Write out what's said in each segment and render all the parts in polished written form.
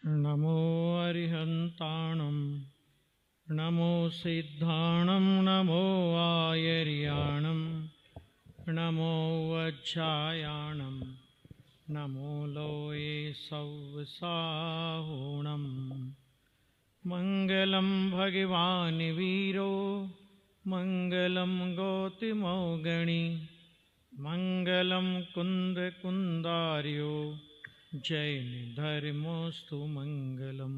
नमो अरिहन्ताणं नमो सिद्धाणं नमो आयर्याणं नमो वज्रायाणं नमो लोये सव्साहुणं मङ्गलं भगवान् वीरो मङ्गलं गौतमौगणी मङ्गलं कुन्दकुन्दार्यो जैन धर्मोस्तु मंगलम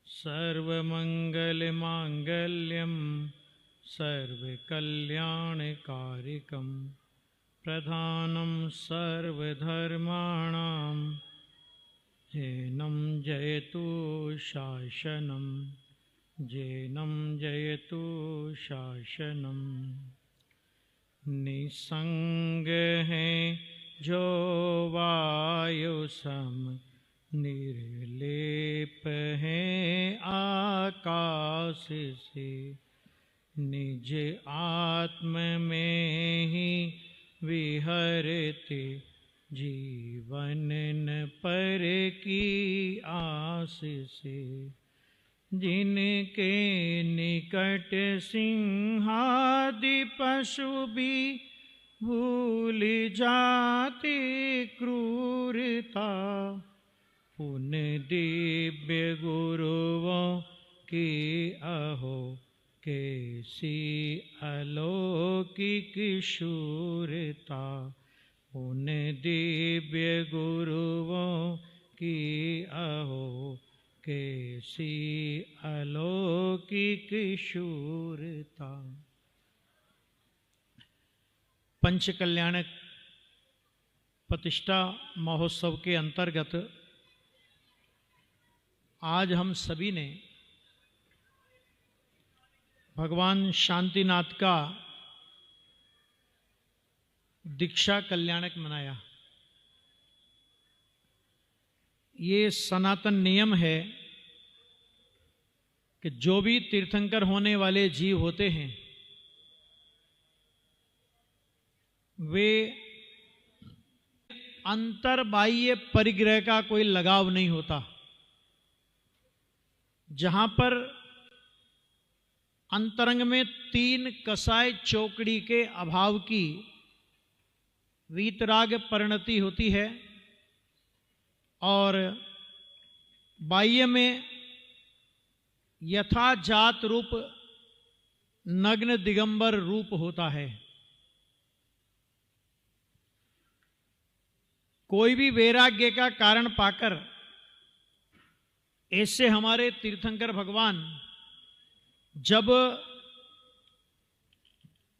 सर्वमंगलमांगल्यम सर्वकल्याणकारिकम प्रधानं सर्वधर्माणां जैनं जयतु शासनं जैनं जयतु शासनं निसंग है जो वायु सम निर्लेप है आकाश से निज आत्म में ही विहरते जीवन न पर की आस से जिनके निकट सिंहादि पशु भी भूल जाती क्रूरता पुन दिव्य गुरुओं की अहो कैसी अलौकिक शूरता पुन दिव्य गुरुओं की अहो कैसी अलौकिक शूरता। पंच कल्याणक प्रतिष्ठा महोत्सव के अंतर्गत आज हम सभी ने भगवान शांतिनाथ का दीक्षा कल्याणक मनाया। ये सनातन नियम है कि जो भी तीर्थंकर होने वाले जीव होते हैं वे अंतर्बाह्य परिग्रह का कोई लगाव नहीं होता। जहां पर अंतरंग में तीन कसाय चौकड़ी के अभाव की वीतराग परिणति होती है और बाह्य में यथाजात रूप नग्न दिगंबर रूप होता है। कोई भी वैराग्य का कारण पाकर ऐसे हमारे तीर्थंकर भगवान जब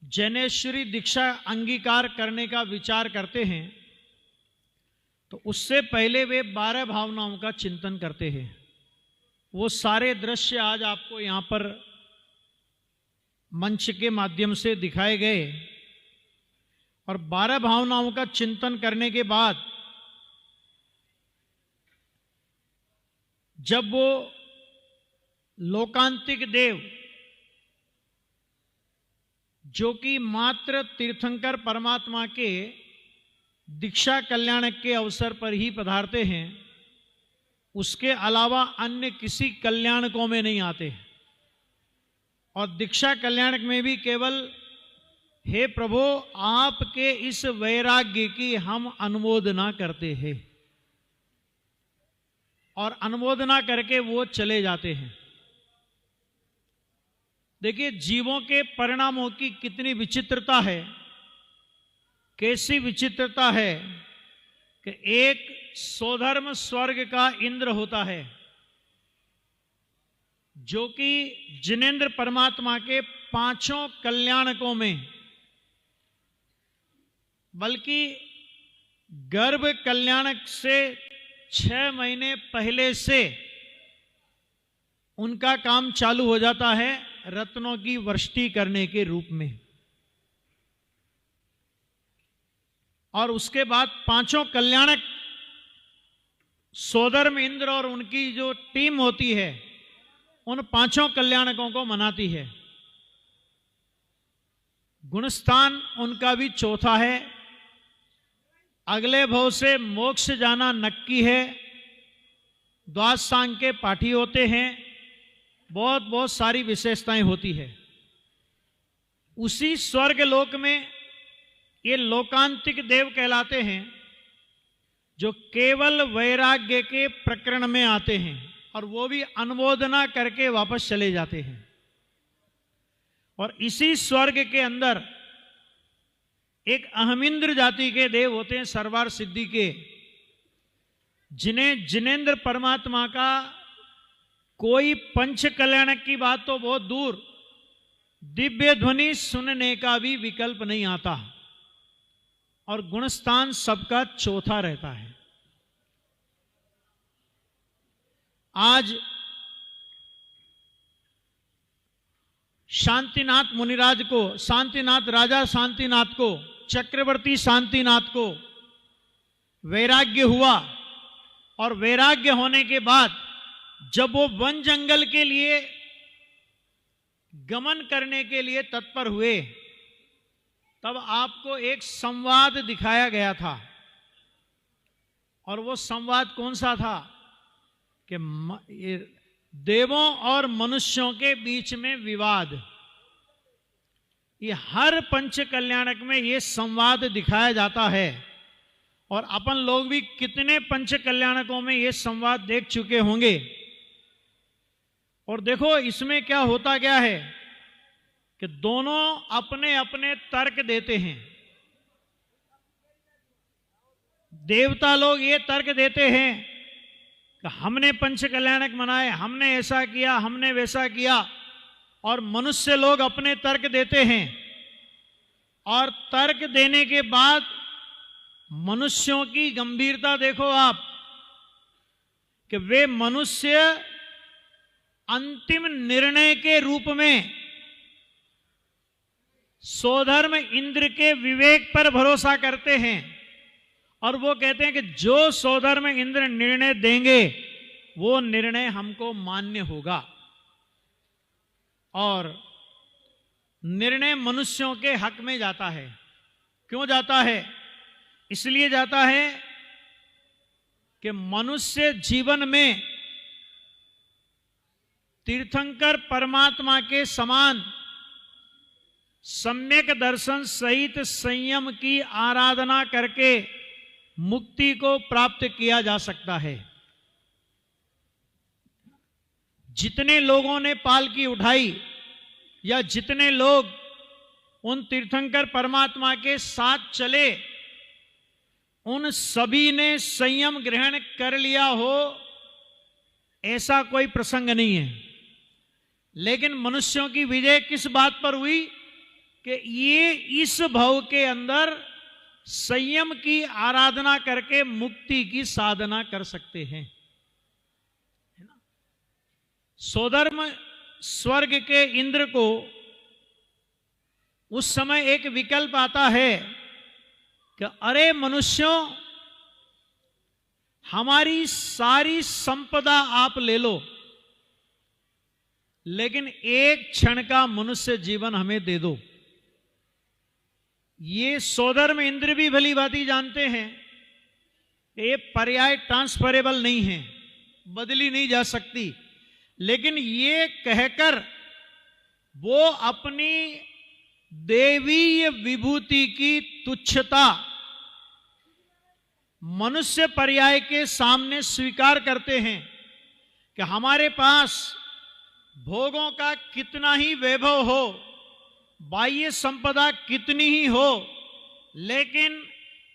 जैनेश्वरी दीक्षा अंगीकार करने का विचार करते हैं तो उससे पहले वे 12 भावनाओं का चिंतन करते हैं। वो सारे दृश्य आज आपको यहां पर मंच के माध्यम से दिखाए गए और 12 भावनाओं का चिंतन करने के बाद जब वो लोकांतिक देव जो कि मात्र तीर्थंकर परमात्मा के दीक्षा कल्याण के अवसर पर ही पधारते हैं, उसके अलावा अन्य किसी कल्याणकों में नहीं आते और दीक्षा कल्याणक में भी केवल हे प्रभु आपके इस वैराग्य की हम अनुमोदना करते हैं और अनुमोदना करके वो चले जाते हैं। देखिए जीवों के परिणामों की कितनी विचित्रता है, कैसी विचित्रता है कि एक स्वधर्म स्वर्ग का इंद्र होता है जो कि जिनेंद्र परमात्मा के 5 कल्याणकों में बल्कि गर्भ कल्याणक से 6 महीने पहले से उनका काम चालू हो जाता है रत्नों की वृष्टि करने के रूप में और उसके बाद 5 कल्याणक सोधर्म इंद्र और उनकी जो टीम होती है उन 5 कल्याणकों को मनाती है। गुणस्थान उनका भी चौथा है। अगले भव से मोक्ष जाना नक्की है द्वादशांग के पाठी होते हैं, बहुत बहुत सारी विशेषताएं होती है। उसी स्वर्ग लोक में ये लोकांतिक देव कहलाते हैं जो केवल वैराग्य के प्रकरण में आते हैं और वो भी अनुमोदना करके वापस चले जाते हैं। और इसी स्वर्ग के अंदर एक अहमिंद्र जाति के देव होते हैं, सर्वार सिद्धि के, जिन्हें जिनेंद्र परमात्मा का कोई पंच कल्याणक की बात तो बहुत दूर, दिव्य ध्वनि सुनने का भी विकल्प नहीं आता और गुणस्थान सबका चौथा रहता है। आज शांतिनाथ मुनिराज को, शांतिनाथ राजा शांतिनाथ को, चक्रवर्ती शांतिनाथ को वैराग्य हुआ और वैराग्य होने के बाद जब वो वन जंगल के लिए गमन करने के लिए तत्पर हुए, तब आपको एक संवाद दिखाया गया था। और वो संवाद कौन सा था कि देवों और मनुष्यों के बीच में विवाद। ये हर पंच कल्याणक में ये संवाद दिखाया जाता है और अपन लोग भी कितने पंच कल्याणकों में ये संवाद देख चुके होंगे। और देखो इसमें क्या होता क्या है कि दोनों अपने अपने तर्क देते हैं। देवता लोग ये तर्क देते हैं कि हमने पंच कल्याणक मनाए, हमने ऐसा किया, हमने वैसा किया, और मनुष्य लोग अपने तर्क देते हैं। और तर्क देने के बाद मनुष्यों की गंभीरता देखो आप, कि वे मनुष्य अंतिम निर्णय के रूप में सोधर्म इंद्र के विवेक पर भरोसा करते हैं और वो कहते हैं कि जो सोधर्म इंद्र निर्णय देंगे वो निर्णय हमको मान्य होगा। और निर्णय मनुष्यों के हक में जाता है। क्यों जाता है? इसलिए जाता है कि मनुष्य जीवन में तीर्थंकर परमात्मा के समान सम्यक दर्शन सहित संयम की आराधना करके मुक्ति को प्राप्त किया जा सकता है। जितने लोगों ने पालकी उठाई या जितने लोग उन तीर्थंकर परमात्मा के साथ चले, उन सभी ने संयम ग्रहण कर लिया हो ऐसा कोई प्रसंग नहीं है। लेकिन मनुष्यों की विजय किस बात पर हुई कि ये इस भव के अंदर संयम की आराधना करके मुक्ति की साधना कर सकते हैं। है ना? सोधर्म स्वर्ग के इंद्र को उस समय एक विकल्प आता है कि अरे मनुष्यों, हमारी सारी संपदा आप ले लो, लेकिन एक क्षण का मनुष्य जीवन हमें दे दो। ये सोधर्म इंद्र भी भली भांति जानते हैं ये पर्याय ट्रांसफरेबल नहीं है, बदली नहीं जा सकती। लेकिन ये कहकर वो अपनी देवीय विभूति की तुच्छता मनुष्य पर्याय के सामने स्वीकार करते हैं कि हमारे पास भोगों का कितना ही वैभव हो, बाह्य संपदा कितनी ही हो, लेकिन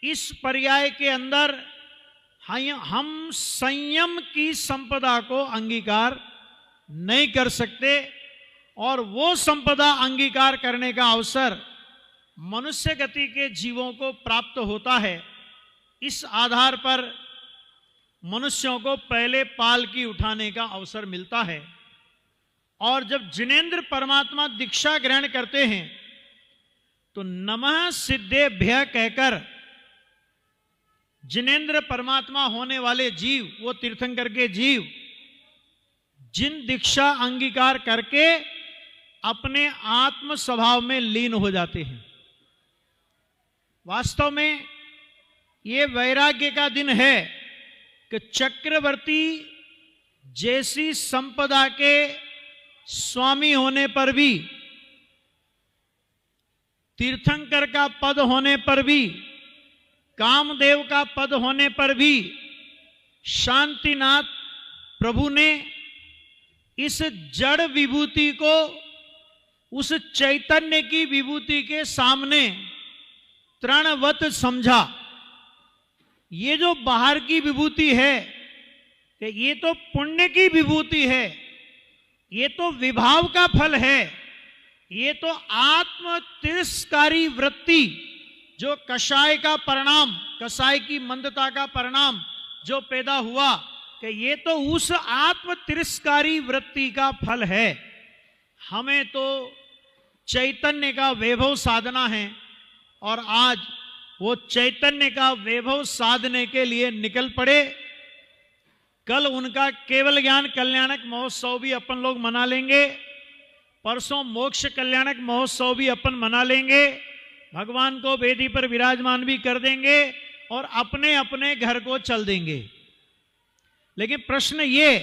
इस पर्याय के अंदर हम संयम की संपदा को अंगीकार नहीं कर सकते। और वो संपदा अंगीकार करने का अवसर मनुष्य गति के जीवों को प्राप्त होता है। इस आधार पर मनुष्यों को पहले पालकी उठाने का अवसर मिलता है। और जब जिनेंद्र परमात्मा दीक्षा ग्रहण करते हैं तो नमः सिद्धेभ्यः कहकर जिनेंद्र परमात्मा होने वाले जीव, वो तीर्थंकर के जीव, जिन दीक्षा अंगीकार करके अपने आत्म स्वभाव में लीन हो जाते हैं। वास्तव में ये वैराग्य का दिन है कि चक्रवर्ती जैसी संपदा के स्वामी होने पर भी, तीर्थंकर का पद होने पर भी, कामदेव का पद होने पर भी शांतिनाथ प्रभु ने इस जड़ विभूति को उस चैतन्य की विभूति के सामने तृणवत समझा। ये जो बाहर की विभूति है, ये तो पुण्य की विभूति है, ये तो विभाव का फल है, ये तो आत्म तिरस्कारी वृत्ति जो कषाय का परिणाम, कषाय की मंदता का परिणाम जो पैदा हुआ, कि ये तो उस आत्म तिरस्कारी वृत्ति का फल है। हमें तो चैतन्य का वैभव साधना है और आज वो चैतन्य का वैभव साधने के लिए निकल पड़े। कल उनका केवल ज्ञान कल्याणक महोत्सव भी अपन लोग मना लेंगे, परसों मोक्ष कल्याणक महोत्सव भी अपन मना लेंगे, भगवान को वेदी पर विराजमान भी कर देंगे और अपने अपने घर को चल देंगे। लेकिन प्रश्न ये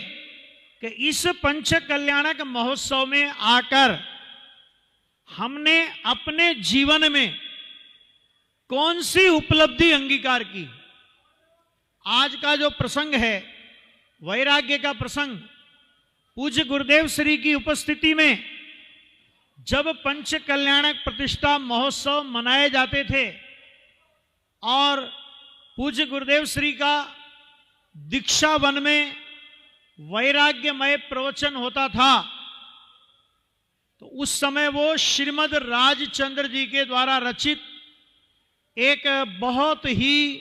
कि इस पंच कल्याणक महोत्सव में आकर हमने अपने जीवन में कौन सी उपलब्धि अंगीकार की। आज का जो प्रसंग है वैराग्य का प्रसंग, पूज्य गुरुदेव श्री की उपस्थिति में जब पंच कल्याणक प्रतिष्ठा महोत्सव मनाए जाते थे और पूज्य गुरुदेव श्री का दीक्षा वन में वैराग्यमय प्रवचन होता था, तो उस समय वो श्रीमद् राजचंद्र जी के द्वारा रचित एक बहुत ही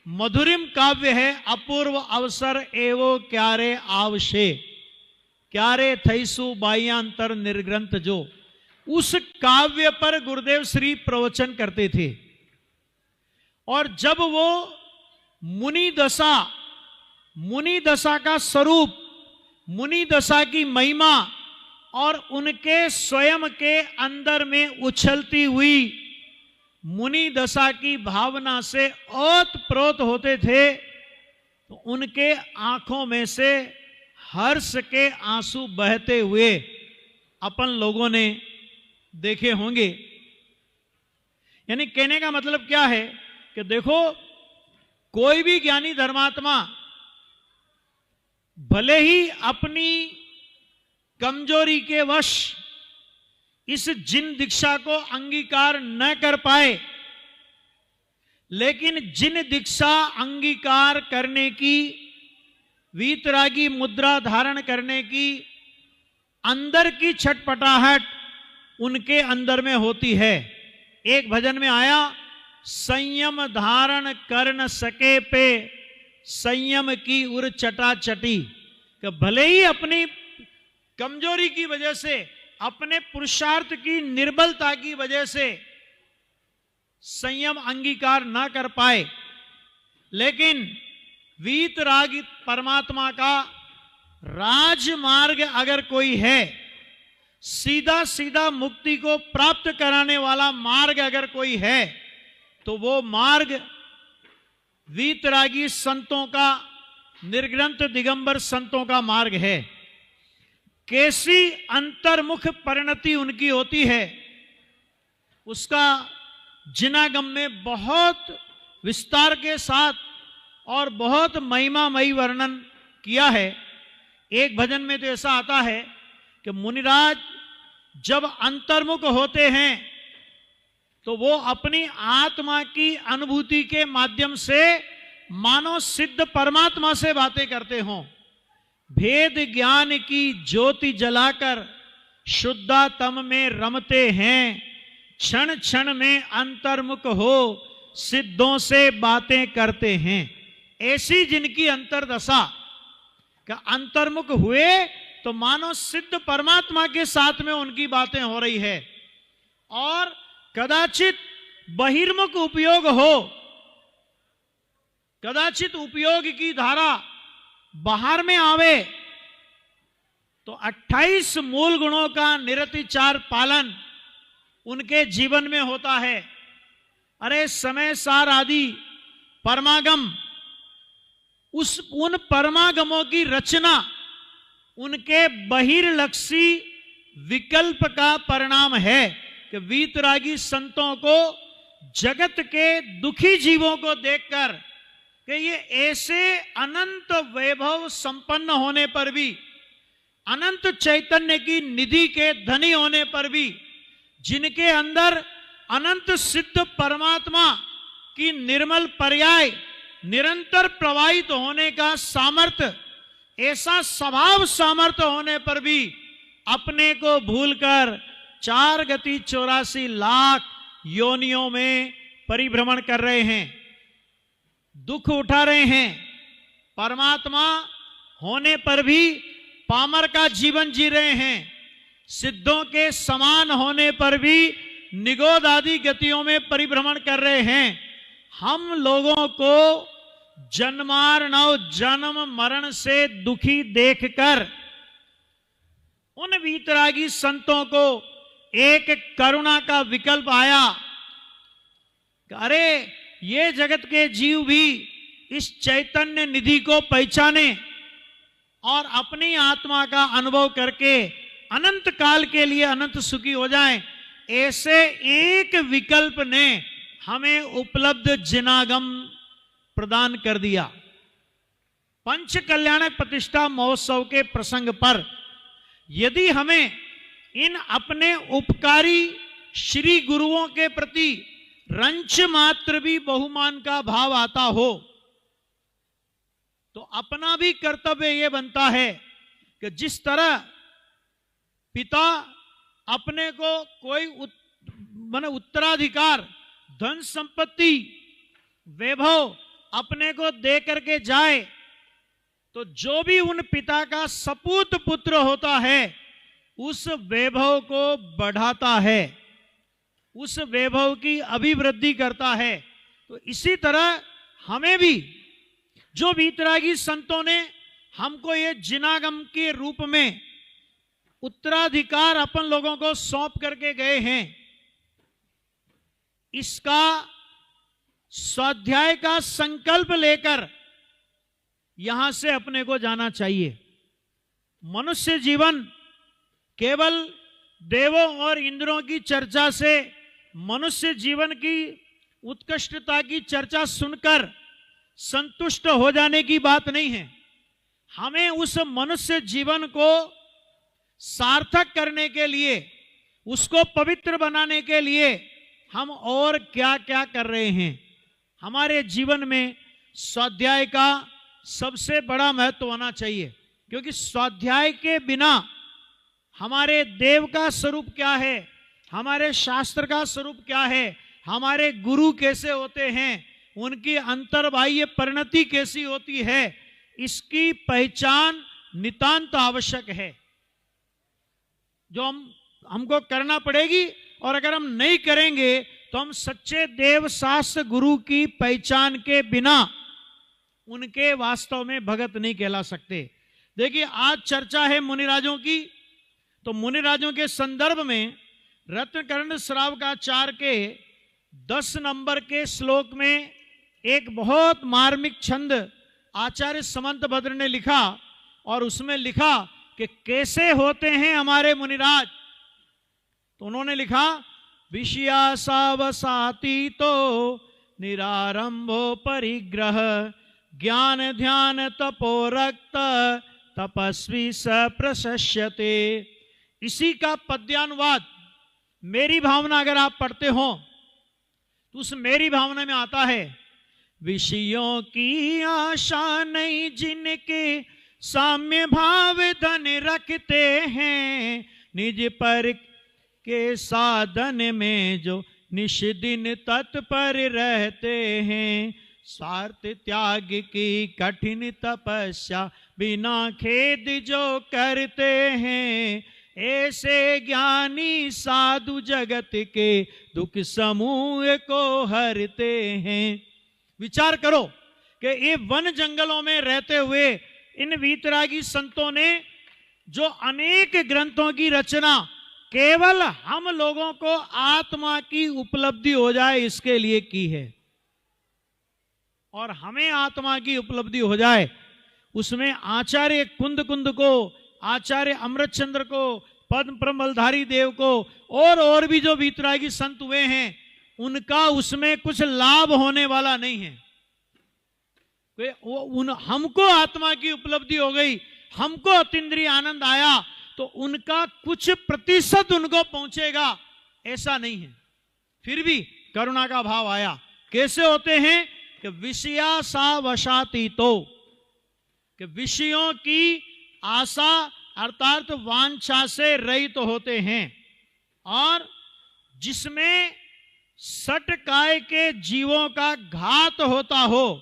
मधुरिम काव्य है, अपूर्व अवसर एवो क्यारे आवशे, क्यारे थैसु बाह्यांतर निर्ग्रंथ, जो उस काव्य पर गुरुदेव श्री प्रवचन करते थे। और जब वो मुनि दशा का स्वरूप, मुनि दशा की महिमा और उनके स्वयं के अंदर में उछलती हुई मुनि दशा की भावना से ओतप्रोत होते थे, तो उनके आंखों में से हर्ष के आंसू बहते हुए अपन लोगों ने देखे होंगे। यानी कहने का मतलब क्या है कि देखो, कोई भी ज्ञानी धर्मात्मा भले ही अपनी कमजोरी के वश इस जिन दीक्षा को अंगीकार न कर पाए, लेकिन जिन दीक्षा अंगीकार करने की, वीतरागी मुद्रा धारण करने की अंदर की छटपटाहट उनके अंदर में होती है। एक भजन में आया, संयम धारण कर न सके पे संयम की उर चटा चटी, कि भले ही अपनी कमजोरी की वजह से, अपने पुरुषार्थ की निर्बलता की वजह से संयम अंगीकार ना कर पाए, लेकिन वीतरागी परमात्मा का राजमार्ग अगर कोई है, सीधा सीधा मुक्ति को प्राप्त कराने वाला मार्ग अगर कोई है, तो वो मार्ग वीतरागी संतों का, निर्ग्रंथ दिगंबर संतों का मार्ग है। कैसी अंतर्मुख परिणति उनकी होती है, उसका जिनागम में बहुत विस्तार के साथ और बहुत महिमामयी वर्णन किया है। एक भजन में तो ऐसा आता है कि मुनिराज जब अंतर्मुख होते हैं तो वो अपनी आत्मा की अनुभूति के माध्यम से मानो सिद्ध परमात्मा से बातें करते हों। भेद ज्ञान की ज्योति जलाकर शुद्धातम में रमते हैं, क्षण क्षण में अंतर्मुख हो सिद्धों से बातें करते हैं। ऐसी जिनकी अंतरदशा का अंतर्मुख हुए तो मानो सिद्ध परमात्मा के साथ में उनकी बातें हो रही है। और कदाचित बहिर्मुख उपयोग हो, कदाचित उपयोग की धारा बाहर में आवे, तो 28 मूल गुणों का निरतिचार पालन उनके जीवन में होता है। अरे समय सार आदि परमागम उन परमागमों की रचना उनके बहिर्लक्षी विकल्प का परिणाम है कि वीतरागी संतों को जगत के दुखी जीवों को देखकर कि ये ऐसे अनंत वैभव संपन्न होने पर भी, अनंत चैतन्य की निधि के धनी होने पर भी, जिनके अंदर अनंत सिद्ध परमात्मा की निर्मल पर्याय निरंतर प्रवाहित होने का सामर्थ्य, ऐसा स्वभाव सामर्थ्य होने पर भी अपने को भूलकर 4 गति 84 लाख योनियों में परिभ्रमण कर रहे हैं, दुख उठा रहे हैं। परमात्मा होने पर भी पामर का जीवन जी रहे हैं, सिद्धों के समान होने पर भी निगोद आदि गतियों में परिभ्रमण कर रहे हैं। हम लोगों को जन्मार्णव जन्म मरण से दुखी देखकर उन वीतरागी संतों को एक करुणा का विकल्प आया। अरे ये जगत के जीव भी इस चैतन्य निधि को पहचाने और अपनी आत्मा का अनुभव करके अनंत काल के लिए अनंत सुखी हो जाएं, ऐसे एक विकल्प ने हमें उपलब्ध जिनागम प्रदान कर दिया। पंच कल्याणक प्रतिष्ठा महोत्सव के प्रसंग पर यदि हमें इन अपने उपकारी श्री गुरुओं के प्रति रंच मात्र भी बहुमान का भाव आता हो, तो अपना भी कर्तव्य यह बनता है कि जिस तरह पिता अपने को कोई उत्तराधिकार, धन संपत्ति, वैभव अपने को दे करके जाए, तो जो भी उन पिता का सपूत पुत्र होता है उस वैभव को बढ़ाता है, उस वैभव की अभिवृद्धि करता है। तो इसी तरह हमें भी जो वीतरागी संतों ने हमको ये जिनागम के रूप में उत्तराधिकार अपन लोगों को सौंप करके गए हैं, इसका स्वाध्याय का संकल्प लेकर यहां से अपने को जाना चाहिए। मनुष्य जीवन केवल देवों और इंद्रों की चर्चा से, मनुष्य जीवन की उत्कृष्टता की चर्चा सुनकर संतुष्ट हो जाने की बात नहीं है। हमें उस मनुष्य जीवन को सार्थक करने के लिए, उसको पवित्र बनाने के लिए हम और क्या क्या कर रहे हैं। हमारे जीवन में स्वाध्याय का सबसे बड़ा महत्व होना चाहिए, क्योंकि स्वाध्याय के बिना हमारे देव का स्वरूप क्या है, हमारे शास्त्र का स्वरूप क्या है, हमारे गुरु कैसे होते हैं, उनकी अंतर्बाह्य परिणति कैसी होती है, इसकी पहचान नितांत आवश्यक है, जो हमको करना पड़ेगी। और अगर हम नहीं करेंगे तो हम सच्चे देव शास्त्र गुरु की पहचान के बिना उनके वास्तव में भगत नहीं कहला सकते। देखिए, आज चर्चा है मुनिराजों की, तो मुनिराजों के संदर्भ में रत्नकर्ण श्रावकाचार्य के 10 नंबर के श्लोक में एक बहुत मार्मिक छंद आचार्य समंत भद्र ने लिखा, और उसमें लिखा कि कैसे होते हैं हमारे मुनिराज। तो उन्होंने लिखा, विषयासावसाती तो निरारंभो परिग्रह, ज्ञान ध्यान तपो रक्त तपस्वी स प्रशस्यते। इसी का पद्यानुवाद मेरी भावना अगर आप पढ़ते हो तो उस मेरी भावना में आता है, विषयों की आशा नहीं जिनके साम्य भाव धन रखते हैं, निज पर के साधन में जो निश दिन तत्पर रहते हैं, स्वार्थ त्याग की कठिन तपस्या बिना खेद जो करते हैं, ऐसे ज्ञानी साधु जगत के दुख समूह को हरते हैं। विचार करो कि ये वन जंगलों में रहते हुए इन वीतरागी संतों ने जो अनेक ग्रंथों की रचना केवल हम लोगों को आत्मा की उपलब्धि हो जाए इसके लिए की है। और हमें आत्मा की उपलब्धि हो जाए, उसमें आचार्य कुंद कुंद को, आचार्य अमृतचंद्र को, पद्म प्रमलधारी देव को और भी जो वीतरागी संत हुए हैं, उनका उसमें कुछ लाभ होने वाला नहीं है। हमको आत्मा की उपलब्धि हो गई, हमको अतीन्द्रिय आनंद आया, तो उनका कुछ प्रतिशत उनको पहुंचेगा ऐसा नहीं है। फिर भी करुणा का भाव आया। कैसे होते हैं कि विषयासावशाती, तो कि विषयों की आशा अर्थात वांछा से रहित तो होते हैं, और जिसमें सटकाय के जीवों का घात होता हो,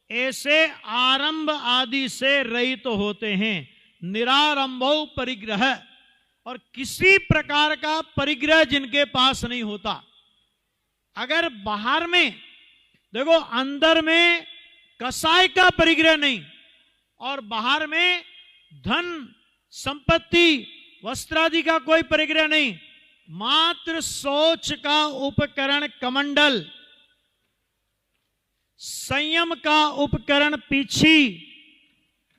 ऐसे आरंभ आदि से रहित तो होते हैं। निरारंभो परिग्रह, और किसी प्रकार का परिग्रह जिनके पास नहीं होता। अगर बाहर में देखो, अंदर में कसाय का परिग्रह नहीं, और बाहर में धन संपत्ति वस्त्रादि का कोई परिग्रह नहीं, मात्र सोच का उपकरण कमंडल, संयम का उपकरण पीछी,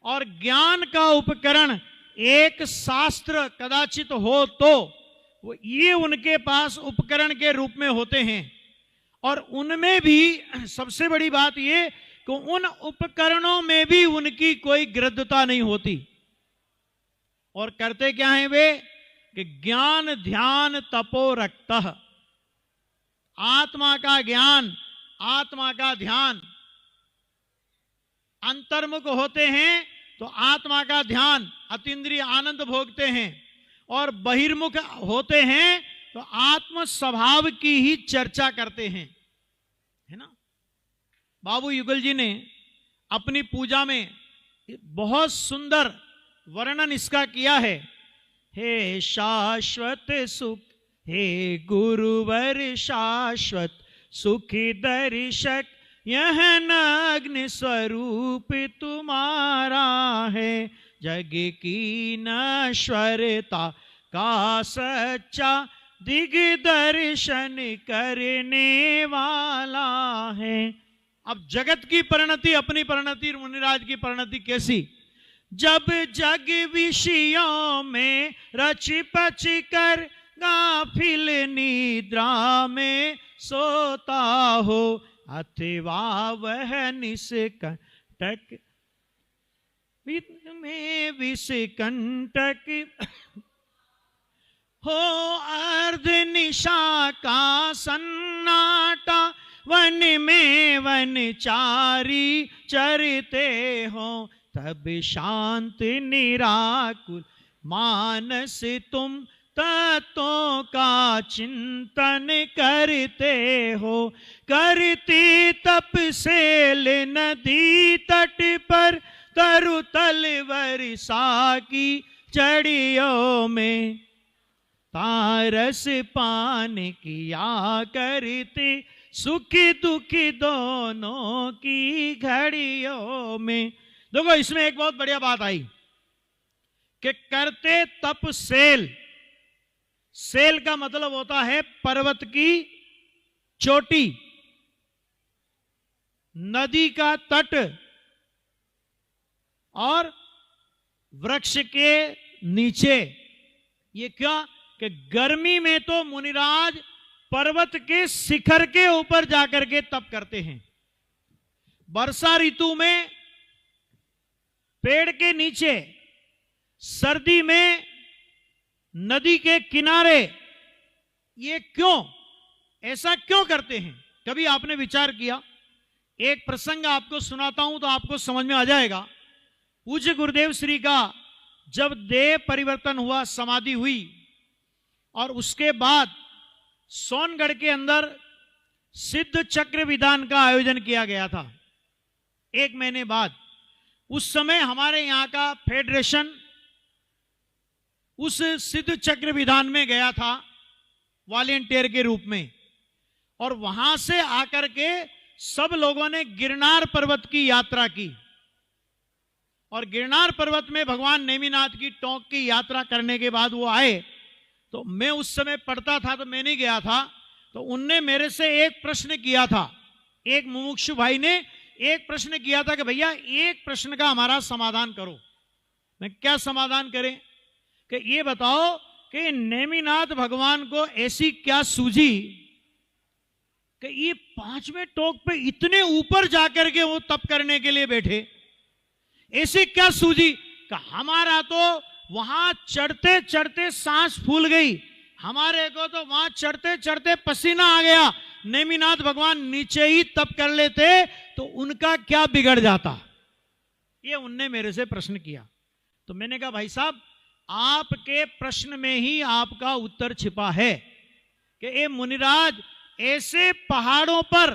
और ज्ञान का उपकरण एक शास्त्र कदाचित हो तो ये उनके पास उपकरण के रूप में होते हैं। और उनमें भी सबसे बड़ी बात ये कि उन उपकरणों में भी उनकी कोई गृद्धता नहीं होती। और करते क्या हैं वे कि ज्ञान ध्यान तपो रक्तः, आत्मा का ज्ञान, आत्मा का ध्यान, अंतर्मुख होते हैं तो आत्मा का ध्यान, अतीन्द्रिय आनंद भोगते हैं, और बहिर्मुख होते हैं तो आत्म स्वभाव की ही चर्चा करते हैं, है ना। बाबू युगल जी ने अपनी पूजा में बहुत सुंदर वर्णन इसका किया है। हे शाश्वत सुख, हे गुरुवर शाश्वत सुखी दर्शक, यह नग्न स्वरूप तुम्हारा है, जग की नश्वरता का सच्चा दिग्दर्शन करने वाला है। अब जगत की परिणति, अपनी परिणति, मुनिराज की परिणति कैसी? जब जग विषयों में रच पच कर गाफिल निद्रा में सोता हो, अथवा वह निष्कंटक में विषकंटक हो, अर्ध निशा का सन्नाटा, वन में वनचारी चरते हो, तब शांत निराकुल मानस तुम तत्वों का चिंतन करते हो। करती तपसेल नदी तट पर, तरुतल वर्षा की चढ़ियों में, तारस पान किया करते, सुख दुख दोनों की घड़ियों में। देखो, इसमें एक बहुत बढ़िया बात आई कि करते तप सेल, सेल का मतलब होता है पर्वत की चोटी, नदी का तट, और वृक्ष के नीचे। ये क्या कि गर्मी में तो मुनिराज पर्वत के शिखर के ऊपर जाकर के तप करते हैं, वर्षा ऋतु में पेड़ के नीचे, सर्दी में नदी के किनारे। ये क्यों, ऐसा क्यों करते हैं? कभी आपने विचार किया? एक प्रसंग आपको सुनाता हूं तो आपको समझ में आ जाएगा। पूज्य गुरुदेव श्री का जब देह परिवर्तन हुआ, समाधि हुई, और उसके बाद सोनगढ़ के अंदर सिद्ध चक्र विधान का आयोजन किया गया था 1 महीने बाद। उस समय हमारे यहां का फेडरेशन उस सिद्ध चक्र विधान में गया था वॉलेंटियर के रूप में, और वहां से आकर के सब लोगों ने गिरनार पर्वत की यात्रा की। और गिरनार पर्वत में भगवान नेमिनाथ की टोंक की यात्रा करने के बाद वो आए, तो मैं उस समय पढ़ता था तो मैं नहीं गया था, तो उनने मेरे से एक प्रश्न किया था, एक मुमुक्षु भाई ने एक प्रश्न किया था कि भैया एक प्रश्न का हमारा समाधान करो। मैं क्या समाधान करें कि ये बताओ कि नेमिनाथ भगवान को ऐसी क्या सूझी कि ये 5वें टोक पे इतने ऊपर जाकर के वो तप करने के लिए बैठे। ऐसी क्या सूझी कि हमारा तो वहां चढ़ते चढ़ते सांस फूल गई, हमारे को तो वहां चढ़ते चढ़ते पसीना आ गया। नेमिनाथ भगवान नीचे ही तप कर लेते तो उनका क्या बिगड़ जाता। ये उनने मेरे से प्रश्न किया। तो मैंने कहा भाई साहब, आपके प्रश्न में ही आपका उत्तर छिपा है कि ये मुनिराज ऐसे पहाड़ों पर,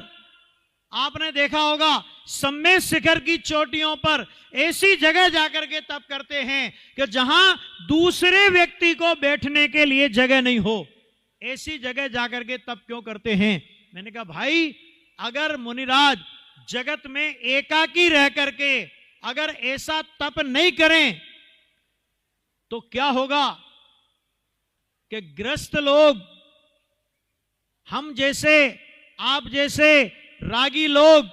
आपने देखा होगा सम्मेद शिखर की चोटियों पर ऐसी जगह जाकर के तप करते हैं कि जहां दूसरे व्यक्ति को बैठने के लिए जगह नहीं हो। ऐसी जगह जाकर के तप क्यों करते हैं? मैंने कहा भाई, अगर मुनिराज जगत में एकाकी रह करके अगर ऐसा तप नहीं करें तो क्या होगा कि ग्रस्त लोग, हम जैसे, आप जैसे रागी लोग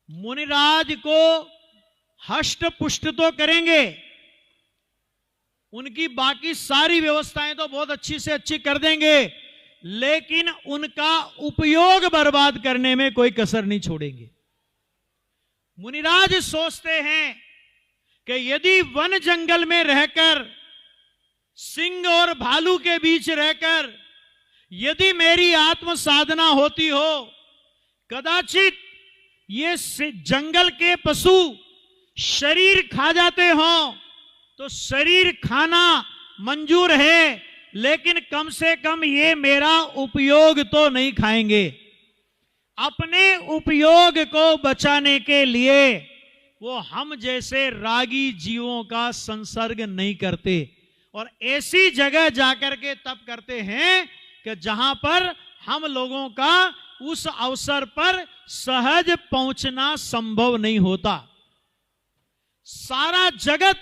मुनिराज को हष्ट पुष्ट तो करेंगे, उनकी बाकी सारी व्यवस्थाएं तो बहुत अच्छी से अच्छी कर देंगे, लेकिन उनका उपयोग बर्बाद करने में कोई कसर नहीं छोड़ेंगे। मुनिराज सोचते हैं कि यदि वन जंगल में रहकर, सिंह और भालू के बीच रहकर यदि मेरी आत्म साधना होती हो, कदाचित ये जंगल के पशु शरीर खा जाते हो तो शरीर खाना मंजूर है, लेकिन कम से कम ये मेरा उपयोग तो नहीं खाएंगे। अपने उपयोग को बचाने के लिए वो हम जैसे रागी जीवों का संसर्ग नहीं करते और ऐसी जगह जाकर के तप करते हैं कि जहां पर हम लोगों का उस अवसर पर सहज पहुंचना संभव नहीं होता। सारा जगत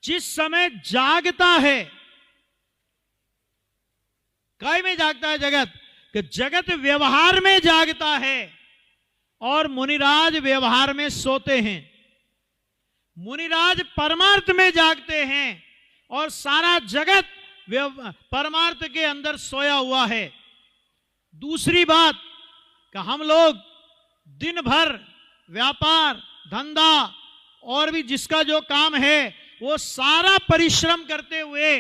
जिस समय जागता है, काय में जागता है जगत? कि जगत व्यवहार में जागता है और मुनिराज व्यवहार में सोते हैं। मुनिराज परमार्थ में जागते हैं और सारा जगत परमार्थ के अंदर सोया हुआ है। दूसरी बात कि हम लोग दिन भर व्यापार धंधा और भी जिसका जो काम है वो सारा परिश्रम करते हुए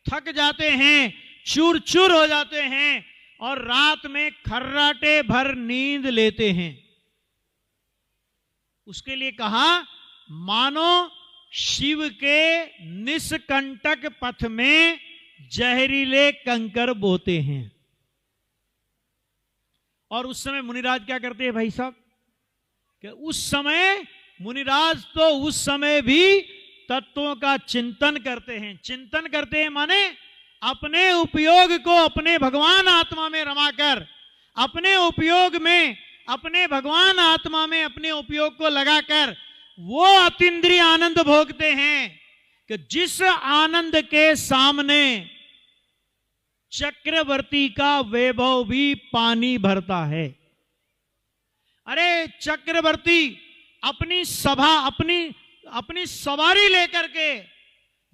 थक जाते हैं, चूर चूर हो जाते हैं और रात में खर्राटे भर नींद लेते हैं। उसके लिए कहा, मानो शिव के निष्कंटक पथ में जहरीले कंकर बोते हैं। और उस समय मुनिराज क्या करते हैं भाई साहब? कि उस समय मुनिराज तो उस समय भी तत्वों का चिंतन करते हैं। चिंतन करते हैं माने अपने उपयोग को अपने भगवान आत्मा में रमाकर, अपने उपयोग में, अपने भगवान आत्मा में अपने उपयोग को लगाकर वो अतीन्द्रिय आनंद भोगते हैं कि जिस आनंद के सामने चक्रवर्ती का वैभव भी पानी भरता है। अरे चक्रवर्ती अपनी सभा, अपनी सवारी लेकर के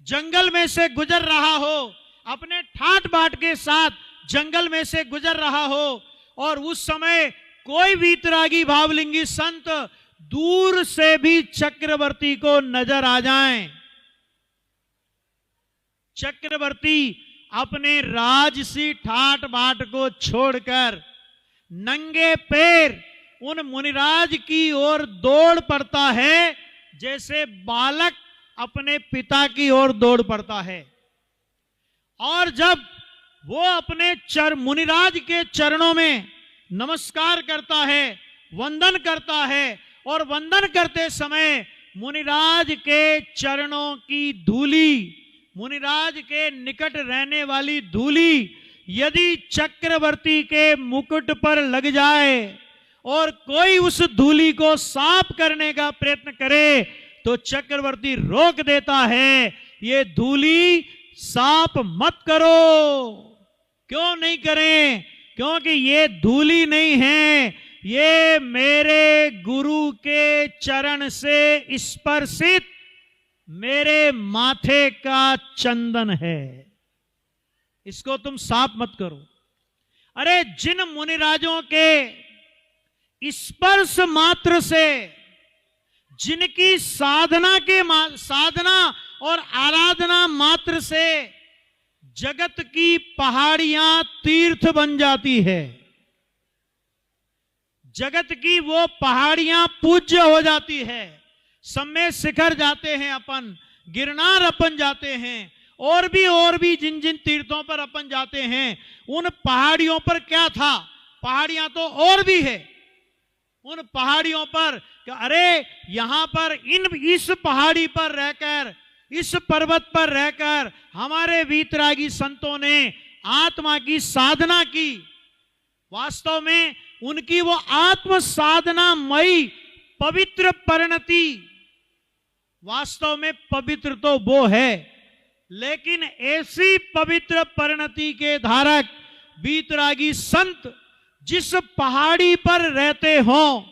जंगल में से गुजर रहा हो, अपने ठाट बाट के साथ जंगल में से गुजर रहा हो और उस समय कोई वीतरागी भावलिंगी संत दूर से भी चक्रवर्ती को नजर आ जाएं। चक्रवर्ती अपने राजसी ठाट बाट को छोड़कर नंगे पैर उन मुनिराज की ओर दौड़ पड़ता है, जैसे बालक अपने पिता की ओर दौड़ पड़ता है। और जब वो अपने मुनिराज के चरणों में नमस्कार करता है, वंदन करता है, और वंदन करते समय मुनिराज के चरणों की धूली, मुनिराज के निकट रहने वाली धूली यदि चक्रवर्ती के मुकुट पर लग जाए और कोई उस धूली को साफ करने का प्रयत्न करे तो चक्रवर्ती रोक देता है, ये धूली साफ मत करो। क्यों नहीं करें? क्योंकि ये धूली नहीं है, ये मेरे गुरु के चरण से स्पर्शित मेरे माथे का चंदन है, इसको तुम साफ मत करो। अरे जिन मुनिराजों के स्पर्श मात्र से, जिनकी साधना और आराधना मात्र से जगत की पहाड़ियां तीर्थ बन जाती है, जगत की वो पहाड़ियां पूज्य हो जाती है। सम्मेद शिखर जाते हैं अपन, गिरनार अपन जाते हैं, और भी जिन जिन तीर्थों पर अपन जाते हैं, उन पहाड़ियों पर क्या था? पहाड़ियां तो और भी है। उन पहाड़ियों पर अरे यहां पर इस पहाड़ी पर रहकर, इस पर्वत पर रहकर हमारे वीतरागी संतों ने आत्मा की साधना की। वास्तव में उनकी वो आत्म साधनामयी पवित्र परिणति, वास्तव में पवित्र तो वो है, लेकिन ऐसी पवित्र परिणति के धारक वीतरागी संत जिस पहाड़ी पर रहते हों,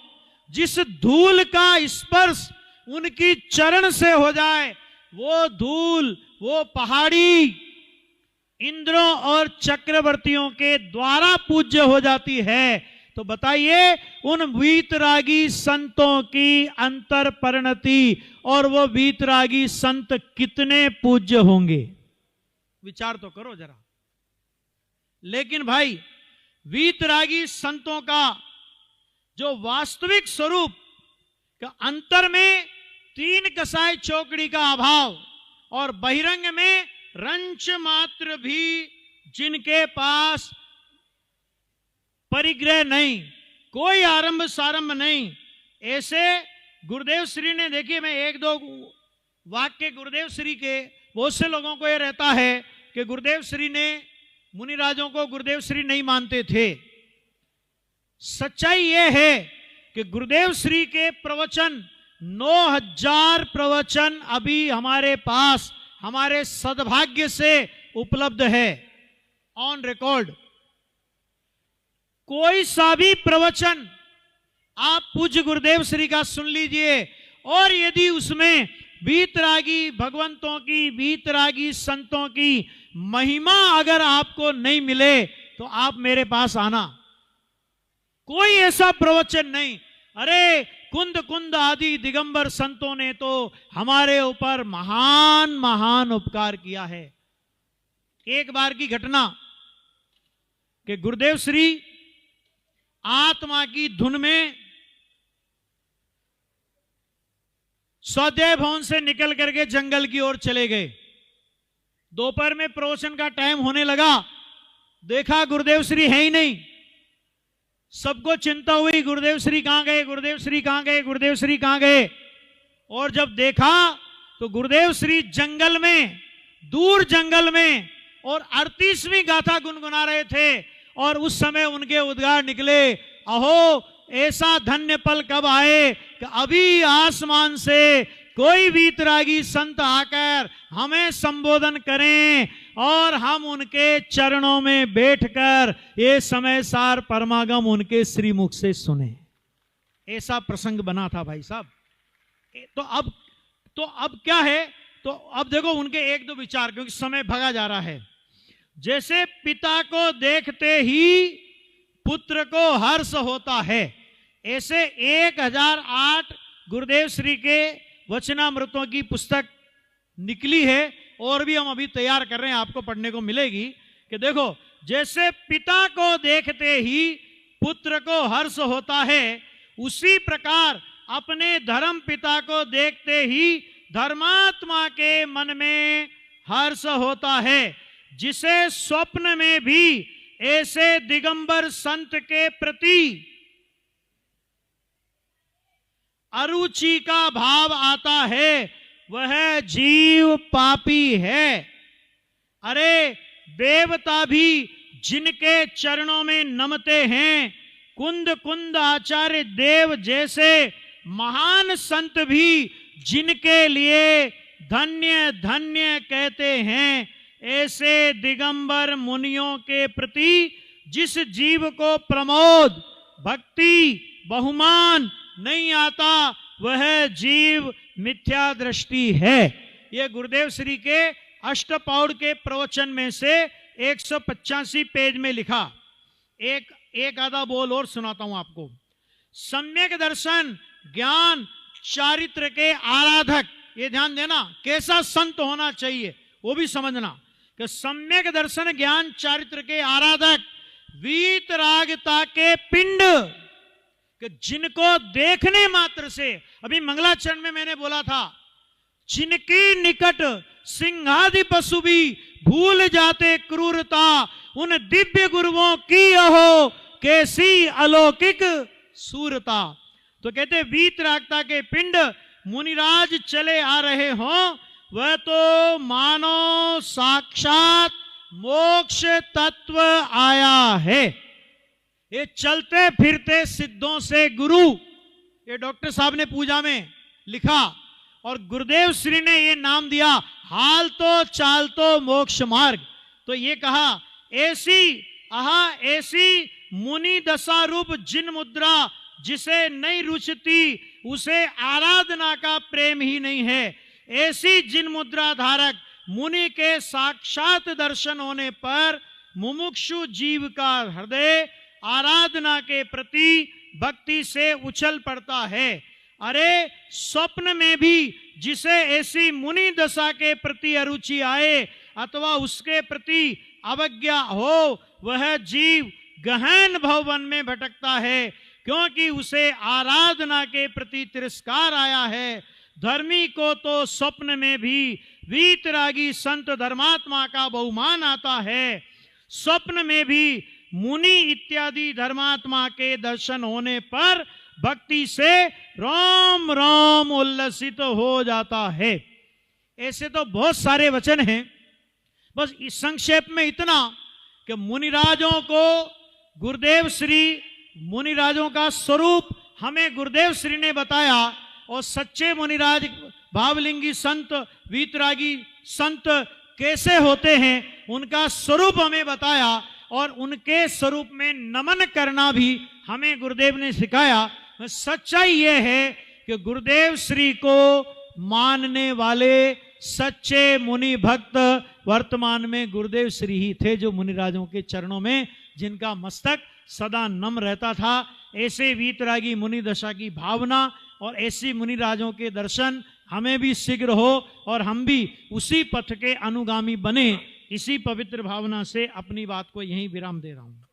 जिस धूल का स्पर्श उनकी चरण से हो जाए, वो धूल, वो पहाड़ी इंद्रों और चक्रवर्तियों के द्वारा पूज्य हो जाती है। तो बताइए उन वीतरागी संतों की अंतर परिणति और वो वीतरागी संत कितने पूज्य होंगे, विचार तो करो जरा। लेकिन भाई वीतरागी संतों का जो वास्तविक स्वरूप का अंतर में 3 कसाई चौकड़ी का अभाव और बहिरंग में रंच मात्र भी जिनके पास परिग्रह नहीं, कोई आरंभ सारंभ नहीं, ऐसे गुरुदेव श्री ने, देखिए मैं 1-2 वाक्य गुरुदेव श्री के, बहुत से लोगों को यह रहता है कि गुरुदेव श्री ने मुनिराजों को गुरुदेव श्री नहीं मानते थे। सच्चाई यह है कि गुरुदेव श्री के प्रवचन 9000 प्रवचन अभी हमारे पास, हमारे सद्भाग्य से उपलब्ध है ऑन रिकॉर्ड। कोई सा भी प्रवचन आप पूज्य गुरुदेव श्री का सुन लीजिए, और यदि उसमें वीतरागी भगवंतों की, वीतरागी संतों की महिमा अगर आपको नहीं मिले तो आप मेरे पास आना। कोई ऐसा प्रवचन नहीं, अरे कुंद कुंद आदि दिगंबर संतों ने तो हमारे ऊपर महान महान उपकार किया है। एक बार की घटना कि गुरुदेव श्री आत्मा की धुन में स्वाध्याय भवन से निकल करके जंगल की ओर चले गए। दोपहर में प्रवचन का टाइम होने लगा, देखा गुरुदेव श्री है ही नहीं। सबको चिंता हुई, गुरुदेव श्री कहां गए, गुरुदेव श्री कहां गए, गुरुदेव श्री कहां गए। और जब देखा तो गुरुदेव श्री जंगल में, दूर जंगल में, और 38वीं गाथा गुनगुना रहे थे। और उस समय उनके उद्गार निकले, अहो ऐसा धन्य पल कब आए कि अभी आसमान से कोई वीतरागी संत आकर हमें संबोधन करें और हम उनके चरणों में बैठकर ये समय सार परमागम उनके श्रीमुख से सुने। ऐसा प्रसंग बना था भाई साहब। तो अब क्या है, तो अब देखो उनके 1-2 विचार, क्योंकि समय भगा जा रहा है। जैसे पिता को देखते ही पुत्र को हर्ष होता है, ऐसे 1008 गुरुदेव श्री के वचनामृतों की पुस्तक निकली है, और भी हम अभी तैयार कर रहे हैं, आपको पढ़ने को मिलेगी। कि देखो जैसे पिता को देखते ही पुत्र को हर्ष होता है, उसी प्रकार अपने धर्म पिता को देखते ही धर्मात्मा के मन में हर्ष होता है, जिसे स्वप्न में भी ऐसे दिगंबर संत के प्रति अरुचि का भाव आता है, वह जीव पापी है। अरे देवता भी जिनके चरणों में नमते हैं, कुंद कुंद आचार्य देव जैसे महान संत भी जिनके लिए धन्य धन्य कहते हैं, ऐसे दिगंबर मुनियों के प्रति जिस जीव को प्रमोद, भक्ति बहुमान नहीं आता वह जीव मिथ्या दृष्टि है। यह गुरुदेव श्री के अष्टपौड़ के प्रवचन में से 185 पेज में लिखा। एक आधा बोल और सुनाता हूं आपको। सम्यक दर्शन ज्ञान चारित्र के आराधक, ये ध्यान देना कैसा संत होना चाहिए वो भी समझना कि सम्यक दर्शन ज्ञान चारित्र के आराधक वीतरागता के पिंड, कि जिनको देखने मात्र से, अभी मंगलाचरण में मैंने बोला था, जिनकी निकट सिंहादि पशु भी भूल जाते क्रूरता, उन दिव्य गुरुओं की अहो कैसी अलौकिक सूरता। तो कहते वीतरागता के पिंड मुनिराज चले आ रहे हों, वह तो मानो साक्षात मोक्ष तत्व आया है। ये चलते फिरते सिद्धों से गुरु, ये डॉक्टर साहब ने पूजा में लिखा और गुरुदेव श्री ने ये नाम दिया हाल तो चाल तो मोक्ष मार्ग। तो ये कहा ऐसी मुनि दशा रूप जिन मुद्रा जिसे नहीं रुचती उसे आराधना का प्रेम ही नहीं है। ऐसी जिन मुद्रा धारक मुनि के साक्षात दर्शन होने पर मुमुक्षु जीव का हृदय आराधना के प्रति भक्ति से उछल पड़ता है। अरे स्वप्न में भी जिसे ऐसी मुनि दशा के प्रति अरुचि आए अथवा उसके प्रति अवज्ञा हो, वह जीव गहन भवन में भटकता है, क्योंकि उसे आराधना के प्रति तिरस्कार आया है। धर्मी को तो स्वप्न में भी वीतरागी संत धर्मात्मा का बहुमान आता है। स्वप्न में भी मुनि इत्यादि धर्मात्मा के दर्शन होने पर भक्ति से रोम रोम उल्लसित हो जाता है। ऐसे तो बहुत सारे वचन हैं, बस इस संक्षेप में इतना कि मुनिराजों को गुरुदेव श्री, मुनिराजों का स्वरूप हमें गुरुदेव श्री ने बताया और सच्चे मुनिराज भावलिंगी संत वीतरागी संत कैसे होते हैं उनका स्वरूप हमें बताया और उनके स्वरूप में नमन करना भी हमें गुरुदेव ने सिखाया। सच्चाई यह है कि गुरुदेव श्री को मानने वाले सच्चे मुनि भक्त वर्तमान में गुरुदेव श्री ही थे, जो मुनिराजों के चरणों में जिनका मस्तक सदा नम रहता था। ऐसे वीतरागी मुनि दशा की भावना और ऐसी मुनिराजों के दर्शन हमें भी शीघ्र हो और हम भी उसी पथ के अनुगामी बने। इसी पवित्र भावना से अपनी बात को यहीं विराम दे रहा हूं।